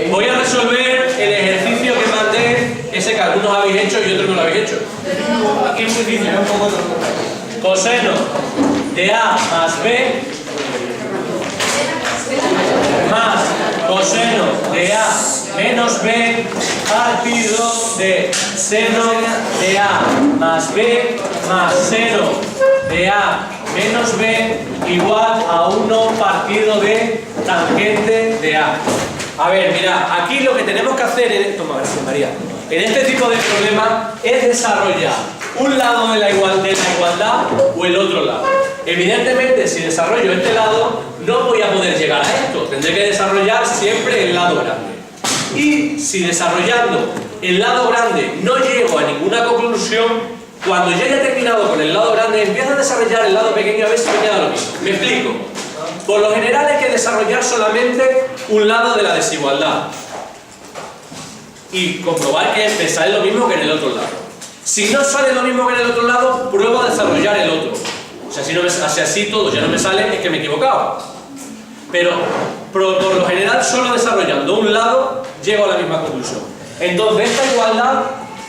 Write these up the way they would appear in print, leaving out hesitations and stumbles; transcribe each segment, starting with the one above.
Voy a resolver el ejercicio que mandé, ese que algunos habéis hecho y otros no lo habéis hecho. Aquí es muy difícil. Coseno de A más B más coseno de A menos B partido de seno de A más B más seno de A menos B igual a 1 partido de tangente de A. A ver, mira, aquí lo que tenemos que hacer en este tipo de problemas es desarrollar un lado de la igualdad o el otro lado. Evidentemente, si desarrollo este lado, no voy a poder llegar a esto. Tendré que desarrollar siempre el lado grande. Y si desarrollando el lado grande no llego a ninguna conclusión, cuando ya haya terminado con el lado grande, empiezo a desarrollar el lado pequeño a ver si me queda lo mismo. Me explico. Por lo general hay que desarrollar solamente un lado de la desigualdad y comprobar que me sale lo mismo que en el otro lado. Si no sale lo mismo que en el otro lado, pruebo a desarrollar el otro. O sea, si no me hace así todo, ya no me sale, es que me he equivocado. Pero por lo general, solo desarrollando un lado, llego a la misma conclusión. Entonces, esta igualdad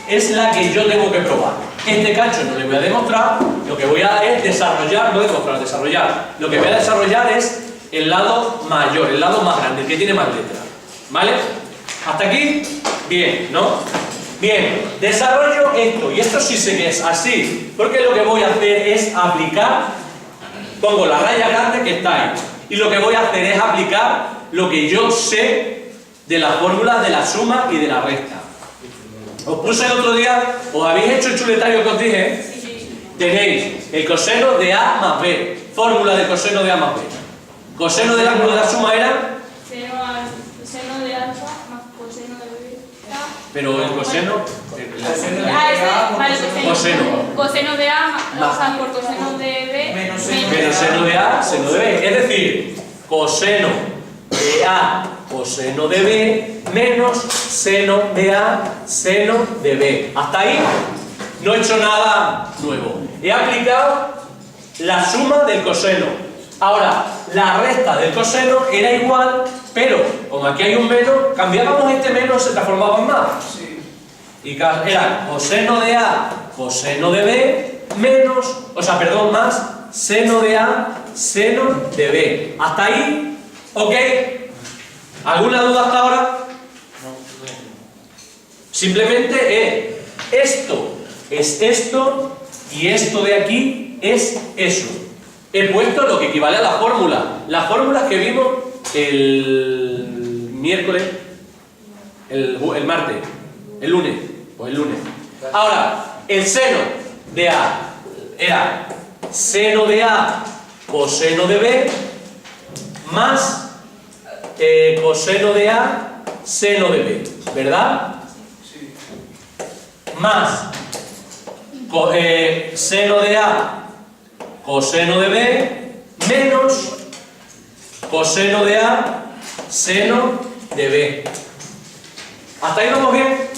es la que yo tengo que probar. Este cacho no le voy a demostrar, lo que voy a es desarrollar, no demostrar, desarrollar. Lo que voy a desarrollar es el lado mayor, el lado más grande, el que tiene más letras. ¿Vale? ¿Hasta aquí? Bien, ¿no? Bien, desarrollo esto, y esto sí sé que es así, porque lo que voy a hacer es aplicar, pongo la raya grande que está ahí, y lo que voy a hacer es aplicar lo que yo sé de las fórmulas de la suma y de la resta. Os puse el otro día, os habéis hecho el chuletario que os dije, tenéis el coseno de A más B, fórmula de coseno de A más B. Coseno del ángulo de la suma era... Seno de alfa más coseno de beta. Pero el coseno... Coseno de A más por coseno de B menos seno de A, seno de B. Es decir, coseno de A, coseno de B, menos seno de A, seno de B. Hasta ahí no he hecho nada nuevo. He aplicado la suma del coseno. Ahora, la resta del coseno era igual, pero como aquí hay un menos, cambiábamos este menos, se transformaba en más. Y era coseno de A, coseno de B, menos, más seno de A, seno de B. ¿Hasta ahí? ¿Ok? ¿Alguna duda hasta ahora? Simplemente esto es esto y esto de aquí es eso. He puesto lo que equivale a la fórmula. Las fórmulas que vimos el miércoles, el martes, el lunes. Ahora, el seno de A era seno de A coseno de B más coseno de A seno de B, ¿verdad? Sí. Más seno de A coseno de B menos coseno de A seno de B. ¿Hasta ahí vamos bien?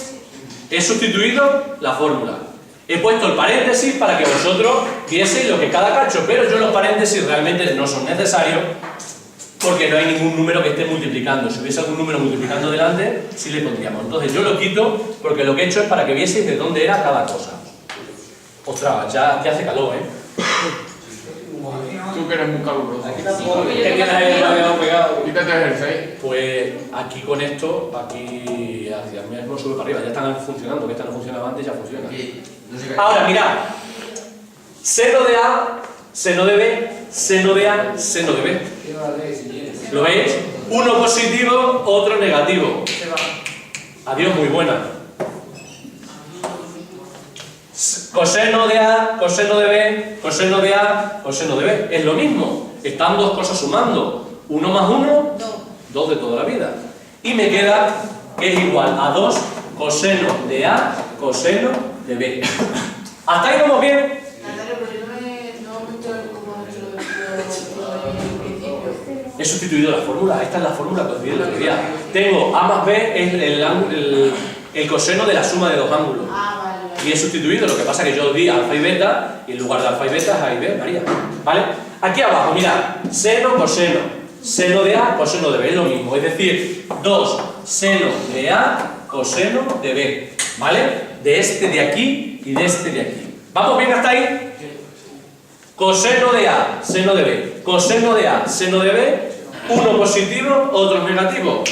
He sustituido la fórmula. He puesto el paréntesis para que vosotros vieseis lo que es cada cacho, pero yo los paréntesis realmente no son necesarios porque no hay ningún número que esté multiplicando. Si hubiese algún número multiplicando delante, sí le pondríamos. Entonces yo lo quito porque lo que he hecho es para que vieseis de dónde era cada cosa. Ostras, ya hace calor, ¿eh? Tú que eres muy caluroso. Quítate el jersey. Pues aquí con esto, aquí hacia el mismo sube para arriba. Ya están funcionando, que esta no funcionaba antes, ya funciona. Ahora, mirad. Seno de A, seno de B, seno de A, seno de B. ¿Lo veis? Uno positivo, otro negativo. Adiós, muy buena. Coseno de A, coseno de B, coseno de A, coseno de B. Es lo mismo. Están dos cosas sumando. 1 más 1, 2 de toda la vida. Y me queda que es igual a 2 coseno de A, coseno de B. ¿Hasta ahí vamos bien? He sustituido la fórmula. Esta es la fórmula que os di en la teoría. Tengo A más B es el coseno de la suma de dos ángulos. Y he sustituido, lo que pasa es que yo di alfa y beta, y en lugar de alfa y beta es A y B, María. ¿Vale? Aquí abajo, mirad, seno, coseno, seno de A, coseno de B, es lo mismo. Es decir, 2 seno de A coseno de B, ¿vale? De este de aquí y de este de aquí. ¿Vamos bien hasta ahí? Coseno de A, seno de B. Coseno de A, seno de B. Uno positivo, otro negativo.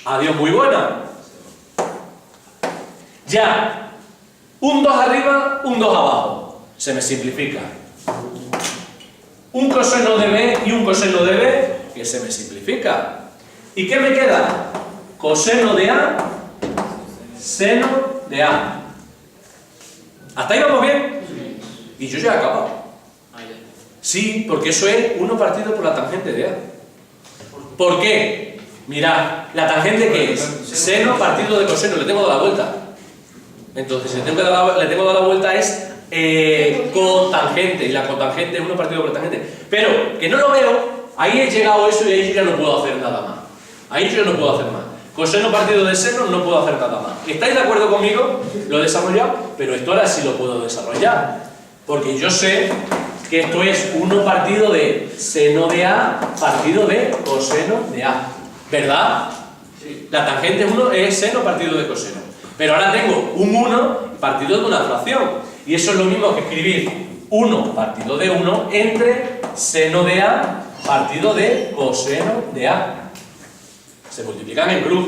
Adiós, muy buena. Ya. Un 2 arriba, un 2 abajo. Se me simplifica. Un coseno de B y un coseno de B, que se me simplifica. ¿Y qué me queda? Coseno de A, seno de A. ¿Hasta ahí vamos bien? Y yo ya he acabado. Sí, porque eso es 1 partido por la tangente de A. ¿Por qué? Mirad, ¿la tangente qué es? Seno partido de coseno, le tengo que dar la vuelta. Entonces, le tengo que dar la vuelta es cotangente, y la cotangente es 1 partido por la tangente. Pero, que no lo veo, ahí he llegado a eso y ahí yo ya no puedo hacer nada más. Ahí yo no puedo hacer más. Coseno partido de seno no puedo hacer nada más. ¿Estáis de acuerdo conmigo? Lo he desarrollado, pero esto ahora sí lo puedo desarrollar. Porque yo sé que esto es 1 partido de seno de A partido de coseno de A. ¿Verdad? Sí. La tangente es seno partido de coseno. Pero ahora tengo un 1 partido de una fracción. Y eso es lo mismo que escribir 1 partido de 1 entre seno de A partido de coseno de A. Se multiplican en cruz.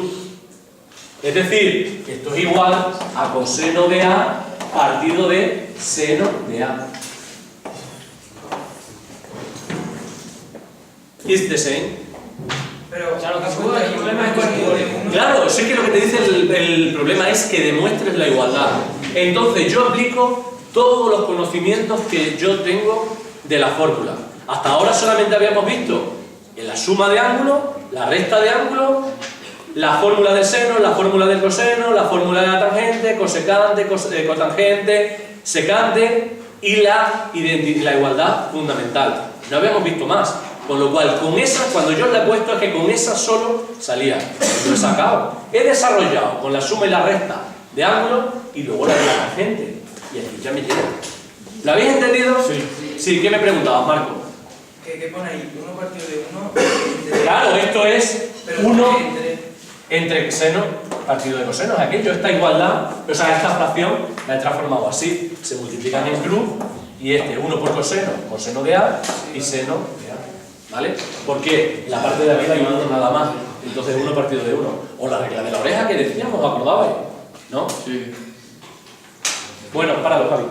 Es decir, esto es igual a coseno de A partido de seno de A. Is the same. Pero claro, el problema es que claro, sé que lo que te dice el problema es que demuestres la igualdad. Entonces yo aplico todos los conocimientos que yo tengo de la fórmula. Hasta ahora solamente habíamos visto en la suma de ángulos, la resta de ángulos, la fórmula del seno, la fórmula del coseno, la fórmula de la tangente, cosecante, cotangente, secante y la igualdad fundamental. No habíamos visto más. Con lo cual, con esa, cuando yo le he puesto es que con esa solo salía. Lo he sacado. He desarrollado con la suma y la resta de ángulos y luego la de la tangente. Y aquí ya me llega. ¿Lo habéis entendido? Sí. Sí, ¿qué me preguntabas, Marco? ¿Qué pone ahí? 1 partido de 1. Claro, esto es 1 entre seno partido de coseno. Aquello, esta igualdad, o sea, esta fracción la he transformado así. Se multiplican en cruz y este 1 por coseno, coseno de A y seno de A. ¿Vale? Porque en la parte de arriba hay 1 nada más. Entonces 1 partido de 1. O la regla de la oreja que decíamos, ¿os acordabais? ¿No? Sí. Bueno, páralo, Javi.